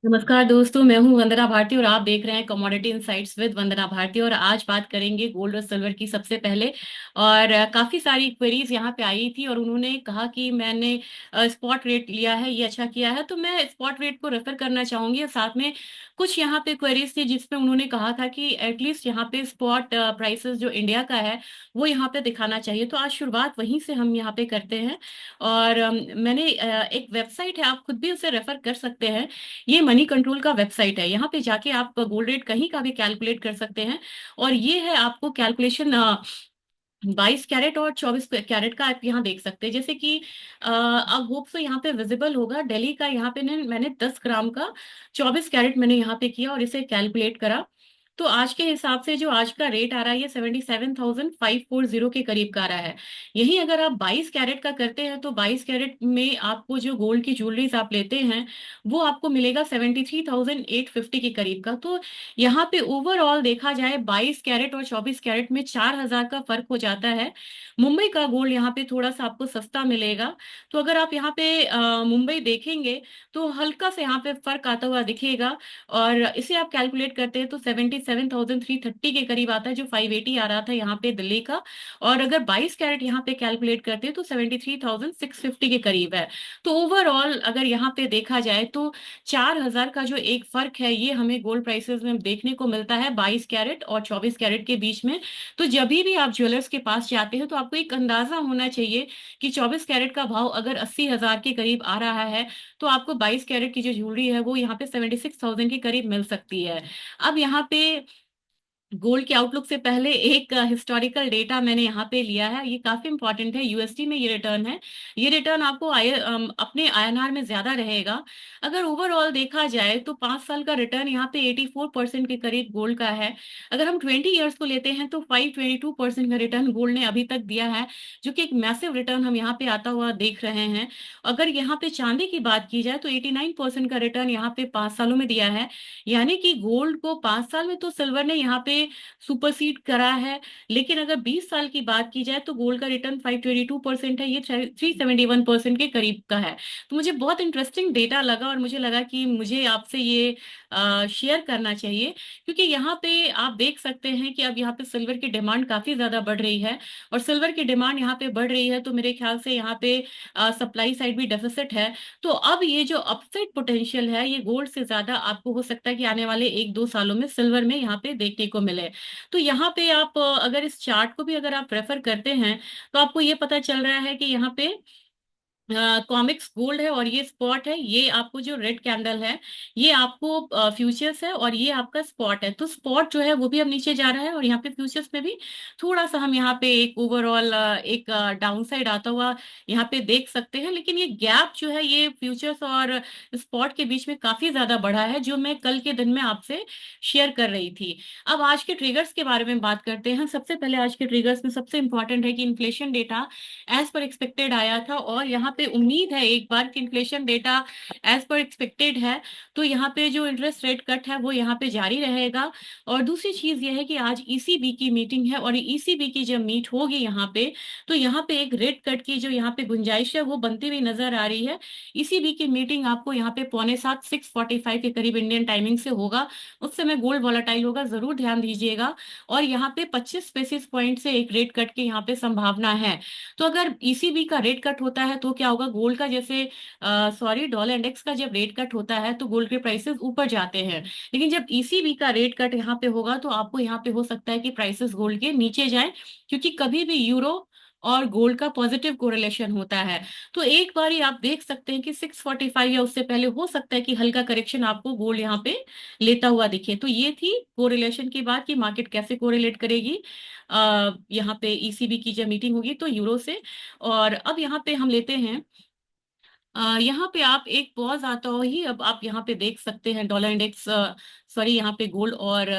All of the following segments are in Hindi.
नमस्कार दोस्तों, मैं हूं वंदना भारती और आप देख रहे हैं कमोडिटी इनसाइट्स विद वंदना भारती। और आज बात करेंगे गोल्ड और सिल्वर की। सबसे पहले और काफी सारी क्वेरीज यहाँ पे आई थी और उन्होंने कहा कि मैंने स्पॉट रेट लिया है, ये अच्छा किया है, तो मैं स्पॉट रेट को रेफर करना चाहूंगी। और साथ में कुछ यहाँ पे क्वेरीज थी जिसमें उन्होंने कहा था कि एटलीस्ट यहाँ पे स्पॉट प्राइसेस जो इंडिया का है वो यहाँ पे दिखाना चाहिए। तो आज शुरुआत वहीं से हम यहाँ पे करते हैं। और मैंने एक वेबसाइट है, आप खुद भी उसे रेफर कर सकते हैं। ये मनी कंट्रोल का वेबसाइट है, यहाँ पे जाके आप गोल्ड रेट कहीं का भी कैलकुलेट कर सकते हैं। और ये है आपको कैलकुलेशन 22 कैरेट और 24 कैरेट का आप यहाँ देख सकते हैं। जैसे कि अब होप तो यहाँ पे विजिबल होगा दिल्ली का। यहाँ पे मैंने 10 ग्राम का 24 कैरेट मैंने यहाँ पे किया और इसे कैलकुलेट करा। तो आज के हिसाब से जो आज का रेट आ रहा है ये 77,540 के करीब का आ रहा है। यही अगर आप 22 कैरेट का करते हैं तो 22 कैरेट में आपको जो गोल्ड की ज्वेलरीज आप लेते हैं वो आपको मिलेगा 73,850 के करीब का। तो यहाँ पे ओवरऑल देखा जाए 22 कैरेट और 24 कैरेट में 4,000 का फर्क हो जाता है। मुंबई का गोल्ड यहाँ पे थोड़ा सा आपको सस्ता मिलेगा। तो अगर आप यहाँ पे मुंबई देखेंगे तो हल्का से यहाँ पे फर्क आता हुआ दिखेगा। और इसे आप कैलकुलेट करते हैं तो 77,330 के करीब आता है, जो 580 आ रहा था यहाँ पे दिल्ली का। और अगर 22 कैरेट यहाँ पे कैलकुलेट करते हैं तो 73,650 के करीब है। तो ओवरऑल अगर यहाँ पे देखा जाए तो 4,000 का जो एक फर्क है ये हमें गोल्ड प्राइसेस में देखने को मिलता है 22 कैरेट और 24 कैरेट के बीच में। तो जब भी आप ज्वेलर्स के पास जाते हैं तो आपको एक अंदाजा होना चाहिए कि 24 कैरेट का भाव अगर 80,000 के करीब आ रहा है तो आपको 22 कैरेट की जो ज्वेलरी है वो यहाँ पे 76,000 के करीब मिल सकती है। अब यहाँ पे गोल्ड के आउटलुक से पहले एक हिस्टोरिकल डेटा मैंने यहाँ पे लिया है, ये काफी इंपॉर्टेंट है। यूएसडी में ये रिटर्न है। ये रिटर्न आपको अपने आईएनआर में ज्यादा रहेगा। अगर ओवरऑल देखा जाए तो 5 साल का रिटर्न यहाँ पे 84% के करीब गोल्ड का है। अगर हम 20 ईयर्स को लेते हैं तो 522% का रिटर्न गोल्ड ने अभी तक दिया है, जो कि एक मैसिव रिटर्न हम यहाँ पे आता हुआ देख रहे हैं। अगर यहाँ पे चांदी की बात की जाए तो 89% का रिटर्न यहाँ पे 5 सालों में दिया है। यानी कि गोल्ड को 5 साल में तो सिल्वर ने यहाँ पे सुपरसीड करा है। लेकिन अगर 20 साल की बात की जाए तो गोल्ड का रिटर्न 522% है, ये 371% के करीब का है। तो मुझे बहुत इंटरेस्टिंग डेटा लगा और मुझे लगा कि मुझे आपसे ये शेयर करना चाहिए। क्योंकि यहाँ पे आप देख सकते हैं कि अब यहाँ पे सिल्वर की डिमांड काफी ज्यादा बढ़ रही है। और सिल्वर की डिमांड यहाँ पे बढ़ रही है तो मेरे ख्याल से यहाँ पे सप्लाई साइड भी डेफिसिट है। तो अब ये जो अपसाइड पोटेंशियल है ये गोल्ड से ज्यादा आपको हो सकता है कि आने वाले 1-2 सालों में सिल्वर में यहाँ पे देखने को मिले। तो यहाँ पे आप अगर इस चार्ट को भी अगर आप रेफर करते हैं तो आपको ये पता चल रहा है कि यहाँ पे कॉमिक्स गोल्ड है और ये स्पॉट है। ये आपको जो रेड कैंडल है ये आपको फ्यूचर्स है और ये आपका स्पॉट है। तो स्पॉट जो है वो भी अब नीचे जा रहा है और यहाँ पे फ्यूचर्स में भी थोड़ा सा हम यहाँ पे एक ओवरऑल एक डाउन साइड आता हुआ यहाँ पे देख सकते हैं। लेकिन ये गैप जो है ये फ्यूचर्स और स्पॉट के बीच में काफी ज्यादा बढ़ा है, जो मैं कल के दिन में आपसे शेयर कर रही थी। अब आज के ट्रिगर्स के बारे में बात करते हैं। सबसे पहले आज के ट्रिगर्स में सबसे इंपॉर्टेंट है कि inflation data as per expected आया था और यहाँ पे उम्मीद है एक बार कि inflation data as per expected है तो यहाँ पे जो इंटरेस्ट रेट कट है वो यहाँ पे जारी रहेगा। और दूसरी चीज ये है कि आज ईसीबी की मीटिंग है और ईसीबी की जब मीट होगी यहाँ पे तो यहाँ पे एक रेट कट की जो यहाँ पे गुंजाइश है वो बनती हुई नजर आ रही है। ईसीबी की मीटिंग आपको यहाँ पे 6:45 6:45 के करीब इंडियन टाइमिंग से होगा। उस समय गोल्ड वॉलेटाइल होगा, जरूर ध्यान दीजिएगा। और यहाँ पे 25 बेसिस पॉइंट से एक रेट कट की यहाँ पे संभावना है। तो अगर ईसीबी का रेट कट होता है तो क्या होगा, गोल्ड का जैसे सॉरी डॉलर इंडेक्स का जब रेट कट होता है तो गोल्ड के प्राइसेस ऊपर जाते हैं। लेकिन जब ईसीबी का रेट कट यहाँ पे होगा तो आपको यहाँ पे हो सकता है कि प्राइसेस गोल्ड के नीचे जाएं। क्योंकि कभी भी यूरो और गोल्ड का पॉजिटिव कोरिलेशन होता है। तो एक बार ही आप देख सकते हैं कि 6:45 या उससे पहले हो सकता है कि हल्का करेक्शन आपको गोल्ड यहाँ पे लेता हुआ दिखे। तो ये थी कोरिलेशन की बात कि मार्केट कैसे कोरिलेट करेगी यहाँ पे ईसीबी की जब मीटिंग होगी तो यूरो से। और अब यहाँ पे हम लेते हैं यहाँ पे आप एक पॉज आता हो ही अब आप यहाँ पे देख सकते हैं डॉलर इंडेक्स सॉरी यहाँ पे गोल्ड और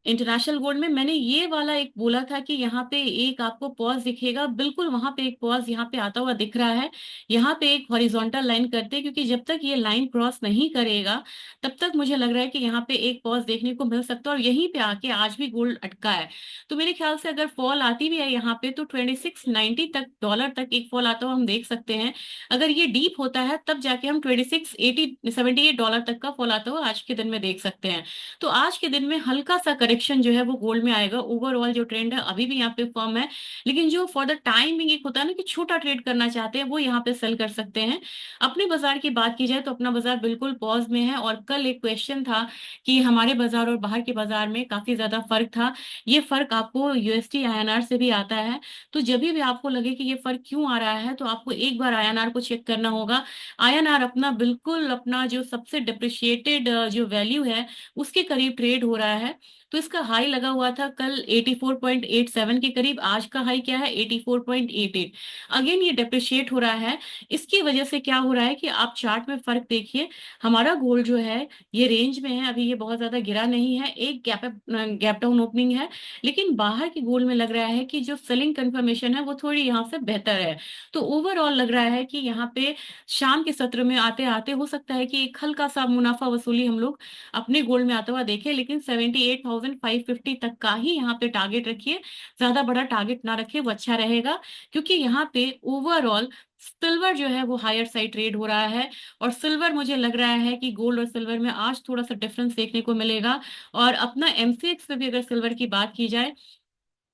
इंटरनेशनल गोल्ड में मैंने ये वाला एक बोला था कि यहाँ पे एक आपको पॉज दिखेगा, बिल्कुल वहां पे एक पॉज यहाँ पे आता हुआ दिख रहा है। यहाँ पे एक हॉरिजॉन्टल लाइन करते हैं, क्योंकि जब तक ये लाइन क्रॉस नहीं करेगा तब तक मुझे लग रहा है कि यहाँ पे एक पॉज देखने को मिल सकता है, और यहीं पे आके आज भी गोल्ड अटका है। तो मेरे ख्याल से अगर फॉल आती भी है यहाँ पे तो 2690 तक, डॉलर तक एक फॉल आता हुआ हम देख सकते हैं। अगर ये डीप होता है तब जाके हम 2680 78 डॉलर तक का फॉल आता हुआ आज के दिन में देख सकते हैं। तो आज के दिन में हल्का सा करेक्शन जो है वो गोल्ड में आएगा। ओवरऑल जो ट्रेंड है अभी भी यहाँ पे फर्म है, लेकिन जो फॉर द टाइमिंग एक होता है ना कि छोटा ट्रेड करना चाहते हैं, वो यहाँ पे सेल कर सकते हैं। अपने बाजार की बात की जाए तो अपना बाजार बिल्कुल पॉज में है। और कल एक क्वेश्चन था कि हमारे बाजार और बाहर के बाजार में काफी ज्यादा फर्क था। ये फर्क आपको यूएसटी आईएनआर से भी आता है। तो जब भी आपको लगे कि ये फर्क क्यों आ रहा है तो आपको एक बार आईएनआर को चेक करना होगा। आईएनआर अपना बिल्कुल अपना जो सबसे डिप्रिशिएटेड जो वैल्यू है उसके करीब ट्रेड हो रहा है। तो इसका हाई लगा हुआ था कल 84.87 के करीब, आज का हाई क्या है 84.88। अगेन ये डिप्रिशिएट हो रहा है। इसकी वजह से क्या हो रहा है कि आप चार्ट में फर्क देखिए। हमारा गोल्ड जो है ये रेंज में है, अभी ये बहुत ज्यादा गिरा नहीं है, एक गैप डाउन ओपनिंग है। लेकिन बाहर के गोल्ड में लग रहा है कि जो सेलिंग कंफर्मेशन है वो थोड़ी यहाँ से बेहतर है। तो ओवरऑल लग रहा है कि यहाँ पे शाम के सत्र में आते आते हो सकता है कि एक हल्का सा मुनाफा वसूली हम लोग अपने गोल्ड में आता हुआ देखें। लेकिन 78,550 तक का ही यहाँ पे टारगेट रखिए, ज्यादा बड़ा टारगेट ना रखिए, वो अच्छा रहेगा। क्योंकि यहाँ पे ओवरऑल सिल्वर जो है वो हायर साइड ट्रेड हो रहा है। और सिल्वर मुझे लग रहा है कि गोल्ड और सिल्वर में आज थोड़ा सा डिफरेंस देखने को मिलेगा। और अपना एमसीएक्स पे भी अगर सिल्वर की बात की जाए,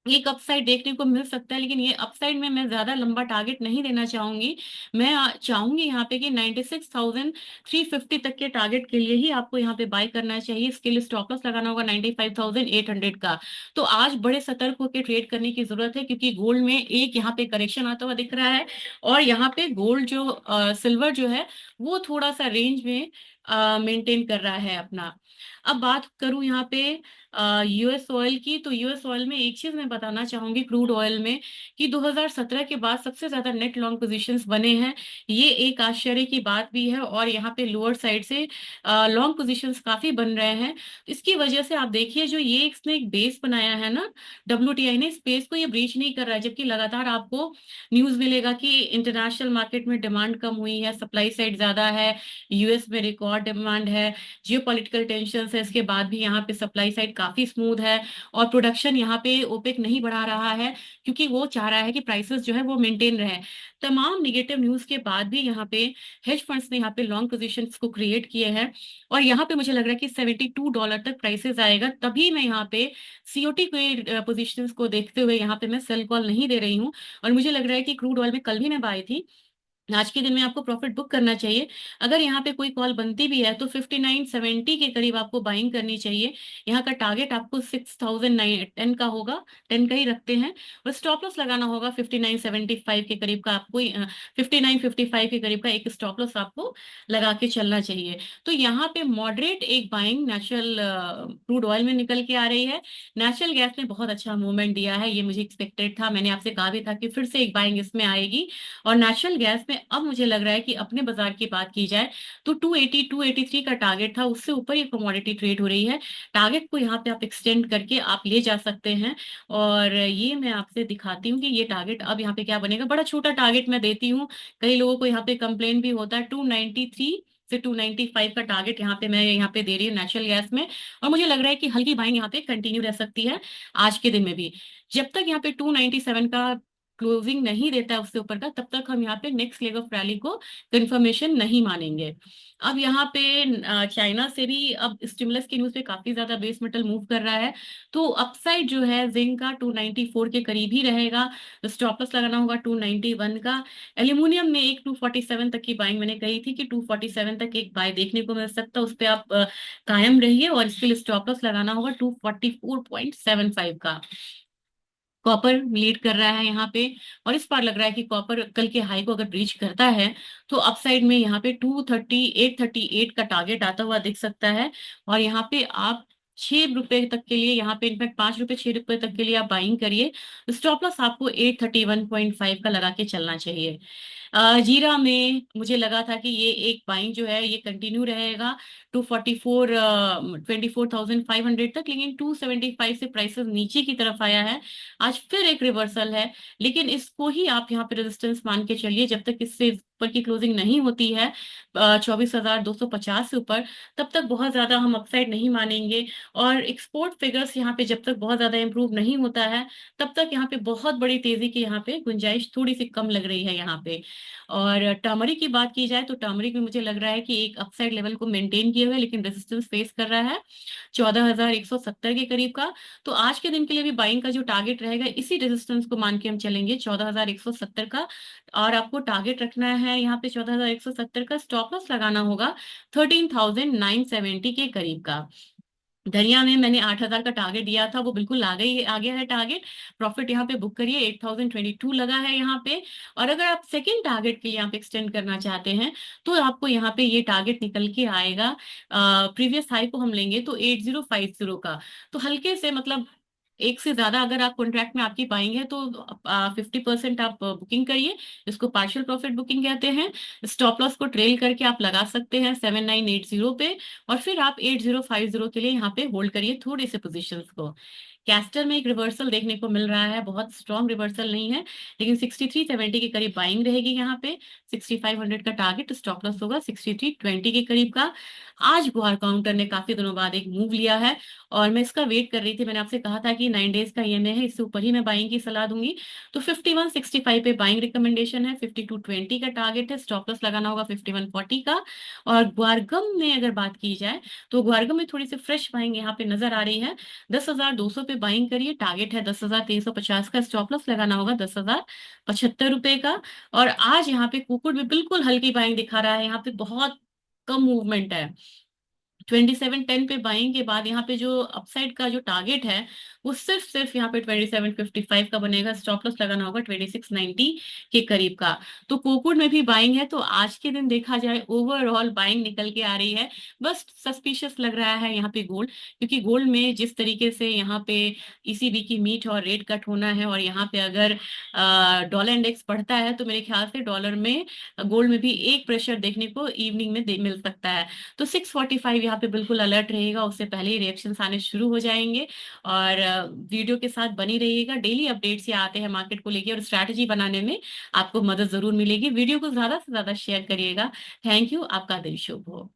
एक अपसाइड देखने को मिल सकता है, लेकिन ये अपसाइड में मैं ज्यादा लंबा टारगेट नहीं देना चाहूंगी। मैं चाहूंगी यहाँ पे कि 96,350 तक के टारगेट के लिए ही आपको यहाँ पे बाय करना चाहिए। इसके लिए स्टॉप लॉस लगाना होगा 95,800 का। तो आज बड़े सतर्क होकर ट्रेड करने की जरूरत है, क्योंकि गोल्ड में एक यहाँ पे करेक्शन आता हुआ दिख रहा है। और यहाँ पे गोल्ड जो सिल्वर जो है वो थोड़ा सा रेंज में मेंटेन कर रहा है अपना। अब बात करूं यहाँ पे यूएस ऑयल की, तो यूएस ऑयल में एक चीज मैं बताना चाहूंगी क्रूड ऑयल में, कि 2017 के बाद सबसे ज्यादा नेट लॉन्ग पोजीशंस बने हैं। ये एक आश्चर्य की बात भी है। और यहाँ पे लोअर साइड से लॉन्ग पोजीशंस काफी बन रहे हैं। इसकी वजह से आप देखिए जो ये इसने एक बेस बनाया है ना, डब्ल्यूटीआई ने, इस बेस को ये ब्रीच नहीं कर रहा है। जबकि लगातार आपको न्यूज मिलेगा कि इंटरनेशनल मार्केट में डिमांड कम हुई है, सप्लाई साइड ज्यादा है, यूएस में रिकॉर्ड डिमांड है, जियोपॉलिटिकल टेंशन है, इसके बाद भी यहाँ पे सप्लाई साइड काफी स्मूथ है। और प्रोडक्शन यहाँ पे ओपेक नहीं बढ़ा रहा है, क्योंकि वो चाह रहा है कि प्राइसेस जो है वो मेंटेन रहे। तमाम निगेटिव न्यूज के बाद भी यहाँ पे हेज फंड्स ने यहाँ पे लॉन्ग पोजीशंस को क्रिएट किए हैं। और यहाँ पे मुझे लग रहा है कि $72 तक प्राइसेस आएगा, तभी मैं यहाँ पे सीओटी के पोजीशंस को देखते हुए यहाँ पे मैं सेल कॉल नहीं दे रही हूँ। और मुझे लग रहा है कि क्रूड ऑयल में कल भी मैं बाय थी, आज के दिन में आपको प्रॉफिट बुक करना चाहिए। अगर यहाँ पे कोई कॉल बनती भी है तो 5970 के करीब आपको बाइंग करनी चाहिए। यहाँ का टारगेट आपको 6010 का होगा, 10 का ही रखते हैं। और स्टॉप लॉस लगाना होगा 5975 के करीब का आपको, 5955 के करीब का एक स्टॉप लॉस आपको लगा के चलना चाहिए। तो यहाँ पे मॉडरेट एक बाइंग नेचुरल क्रूड ऑयल में निकल के आ रही है। नेचुरल गैस ने बहुत अच्छा मूवमेंट दिया है, ये मुझे एक्सपेक्टेड था, मैंने आपसे कहा भी था कि फिर से एक बाइंग इसमें आएगी। और नेचुरल गैस में अब मुझे लग रहा है कि अपने बाजार की बात की जाए तो 280 283 का टारगेट था, उससे ऊपर ये कमोडिटी ट्रेड हो रही है। टारगेट को यहाँ पे आप एक्सटेंड करके आप ले जा सकते हैं। और ये मैं आपसे दिखाती हूँ कि ये टारगेट अब यहाँ पे क्या बनेगा। बड़ा छोटा टारगेट मैं देती हूँ, कई लोगों को यहाँ पे कंप्लेन भी होता है। 293 से 295 का टारगेट यहाँ पे मैं यहाँ पे दे रही हूँ नेचुरल गैस में। और मुझे लग रहा है कि हल्की बाइंग यहाँ पे कंटिन्यू रह सकती है आज के दिन में भी। जब तक यहाँ पे 297 का क्लोजिंग नहीं देता है उससे ऊपर का, तब तक हम यहाँ पे नेक्स्ट लेग ऑफ रैली को कंफर्मेशन नहीं मानेंगे। अब यहाँ पे चाइना से भी अब स्टिमुलस की न्यूज पे काफी ज्यादा बेस मेटल मूव कर रहा है। तो अपसाइड जो है जिंक का 294 के करीब ही रहेगा, स्टॉप लॉस लगाना होगा 291 का। एल्यूमिनियम में एक 247 तक की बाइंग मैंने कही थी कि 247 तक एक बाय देखने को मिल सकता है, उस पर आप कायम रहिए। और इसके लिए स्टॉप लॉस लगाना होगा 244.75 का। कॉपर लीड कर रहा है यहाँ पे। और इस बार लग रहा है कि कॉपर कल के हाई को अगर ब्रीच करता है तो अपसाइड में यहाँ पे 238 का टारगेट आता हुआ दिख सकता है। और यहाँ पे आप 6 रुपए तक के लिए यहाँ पे, इनफैक्ट 5 रुपए 6 रुपए तक के लिए आप बाइंग करिए। स्टॉप लॉस आपको 831.5 का लगा के चलना चाहिए। जीरा में मुझे लगा था कि ये एक बाइंग जो है ये कंटिन्यू रहेगा 244 24,500 तक, लेकिन 275 से प्राइसेस नीचे की तरफ आया है। आज फिर एक रिवर्सल है, लेकिन इसको ही आप यहाँ पे रेजिस्टेंस मान के चलिए। जब तक इससे ऊपर की क्लोजिंग नहीं होती है 24,250 से ऊपर, तब तक बहुत ज्यादा हम अपसाइड नहीं मानेंगे। और एक्सपोर्ट फिगर्स यहाँ पे जब तक बहुत ज्यादा इंप्रूव नहीं होता है, तब तक यहाँ पे बहुत बड़ी तेजी की यहाँ पे गुंजाइश थोड़ी सी कम लग रही है यहाँ पे। और टर्मरिक की बात की जाए तो टर्मरिक में मुझे लग रहा है कि एक अपसाइड लेवल को मेंटेन किए हुए, लेकिन रेजिस्टेंस फेस कर रहा है 14,170 के करीब का। तो आज के दिन के लिए भी बाइंग का जो टारगेट रहेगा, इसी रेजिस्टेंस को मान के हम चलेंगे, 14,170 का। और आपको टारगेट रखना है यहाँ पे 14,170 का। स्टॉप लॉस लगाना होगा 13,970 के करीब का। धनिया में मैंने 8,000 का टारगेट दिया था, वो बिल्कुल आ गया है टारगेट। प्रॉफिट यहाँ पे बुक करिए, 8,022 लगा है यहाँ पे। और अगर आप सेकंड टारगेट के लिए यहाँ पे एक्सटेंड करना चाहते हैं, तो आपको यहाँ पे ये टारगेट निकल के आएगा। प्रीवियस हाई को हम लेंगे तो 8,050 का। तो हल्के से मतलब एक से ज्यादा अगर आप कॉन्ट्रैक्ट में आपकी बाइंग है तो 50% आप बुकिंग करिए, इसको पार्शियल प्रॉफिट बुकिंग कहते हैं। स्टॉप लॉस को ट्रेल करके आप लगा सकते हैं 7,980 पे। और फिर आप 8,050 के लिए यहाँ पे होल्ड करिए थोड़े से पोजीशंस को। कैस्टर में एक रिवर्सल देखने को मिल रहा है, बहुत स्ट्रॉन्ग रिवर्सल नहीं है, लेकिन 6370 के करीब बाइंग रहेगी यहाँ पे। 6500 का टारगेट, स्टॉप लॉस होगा 6320 के करीब का। आज गुआर काउंटर ने काफी दिनों बाद एक मूव लिया है, और मैं इसका वेट कर रही थी। मैंने आपसे कहा था कि 9 डेज का ईएमए है, इससे ऊपर ही मैं बाइंग की सलाह दूंगी। तो 5165 पे बाइंग रिकमेंडेशन है, 5220 का टारगेट है। स्टॉप लॉस लगाना होगा 5140 का। और ग्वारगम में अगर बात की जाए, तो ग्वारगम में थोड़ी सी फ्रेश बाइंग यहाँ पे नजर आ रही है। 10,200 पे बाइंग करिए, टारगेट है 10,350 का। स्टॉप लॉस लगाना होगा 10,075 का। और आज यहाँ पे कुकुड़ भी बिल्कुल हल्की बाइंग दिखा रहा है, यहाँ पे बहुत कम मूवमेंट है। 2710 पे बाइंग के बाद यहाँ पे जो अपसाइड का जो टारगेट है, वो सिर्फ सिर्फ यहाँ पे 2755 का बनेगा। स्टॉप लॉस लगाना होगा 2690 के करीब का। तो कोकुड में भी बाइंग है। तो आज के दिन देखा जाए ओवरऑल बाइंग निकल के आ रही है। बस सस्पिशियस लग रहा है यहाँ पे गोल्ड, क्योंकि गोल्ड में जिस तरीके से यहाँ पे ईसीबी की मीट और रेट कट होना है, और यहाँ पे अगर डॉलर इंडेक्स बढ़ता है, तो मेरे ख्याल से डॉलर में गोल्ड में भी एक प्रेशर देखने को इवनिंग में मिल सकता है। तो 6:45 यहाँ पे बिल्कुल अलर्ट रहेगा, उससे पहले ही रिएक्शंस आने शुरू हो जाएंगे। और वीडियो के साथ बनी रहिएगा, डेली अपडेट्स ये आते हैं मार्केट को लेके, और स्ट्रैटेजी बनाने में आपको मदद जरूर मिलेगी। वीडियो को ज्यादा से ज्यादा शेयर करिएगा। थैंक यू, आपका दिन शुभ हो।